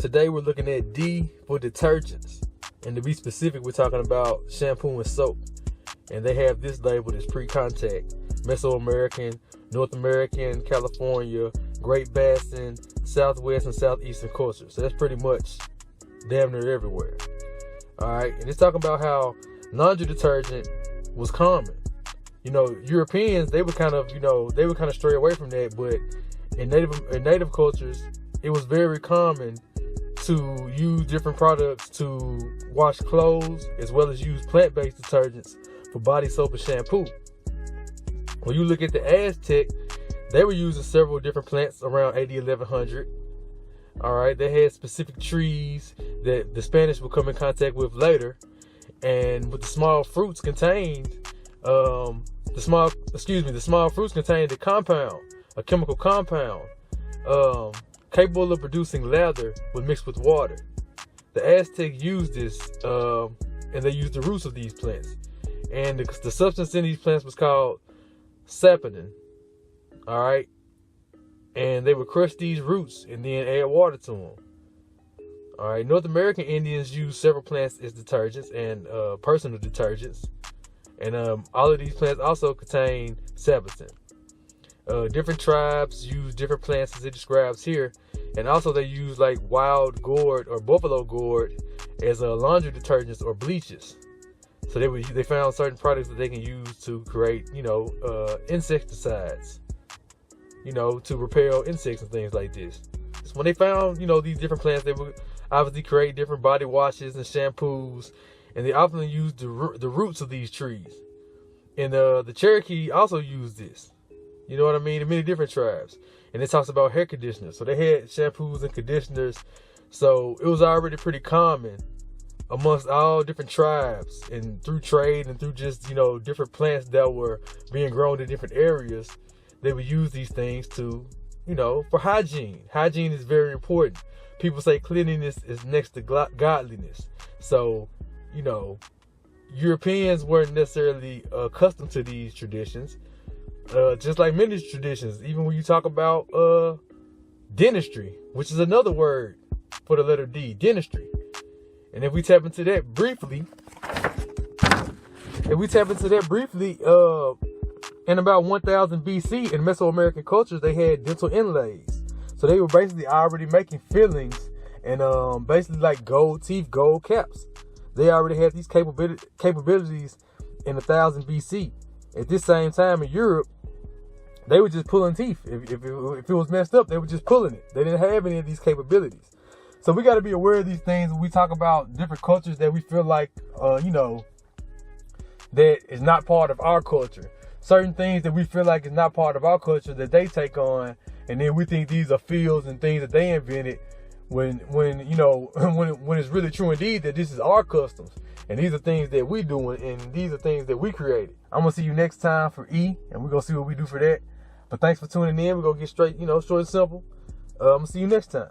Today we're looking at D for detergents. And to be specific, we're talking about shampoo and soap. And they have this labeled as pre-contact. Mesoamerican, North American, California, Great Basin, Southwest and Southeastern cultures. So that's pretty much damn near everywhere. Alright, and it's talking about how laundry detergent was common. Europeans, they would kind of stray away from that, but in native cultures, it was very common to use different products to wash clothes, as well as use plant-based detergents for body soap and shampoo. When you look at the Aztec, they were using several different plants around AD 1100. All right, they had specific trees that the Spanish would come in contact with later, and with the small fruits contained, the small fruits contained a chemical compound, capable of producing leather when mixed with water. The Aztec used this, and they used the roots of these plants. And the substance in these plants was called saponin. All right, and they would crush these roots and then add water to them. All right, North American Indians use several plants as detergents and personal detergents, and all of these plants also contain saponin. Different tribes use different plants as it describes here, and also they use like wild gourd or buffalo gourd as laundry detergents or bleaches. So they found certain products that they can use to create insecticides, to repel insects and things like this. So when they found these different plants, they would obviously create different body washes and shampoos, and they often use the roots of these trees. And the Cherokee also used this. You know what I mean? In many different tribes. And it talks about hair conditioners. So they had shampoos and conditioners. So it was already pretty common amongst all different tribes, and through trade and through just, different plants that were being grown in different areas. They would use these things to, for hygiene. Hygiene is very important. People say cleanliness is next to godliness. So, Europeans weren't necessarily accustomed to these traditions. Just like many traditions, even when you talk about dentistry, which is another word for the letter D, dentistry. And if we tap into that briefly, in about 1000 BC in Mesoamerican cultures, they had dental inlays. So they were basically already making fillings and basically like gold teeth, gold caps. They already had these capabilities in 1000 BC. At this same time in Europe, they were just pulling teeth. If it was messed up, they were just pulling it. They didn't have any of these capabilities. So we got to be aware of these things when we talk about different cultures that we feel like, that is not part of our culture. Certain things that we feel like is not part of our culture that they take on, and then we think these are fields and things that they invented, when it's really true indeed that this is our customs. And these are things that we doing, and these are things that we created. I'm going to see you next time for E, and we're going to see what we do for that. But thanks for tuning in. We're going to get straight, short and simple. I'm going to see you next time.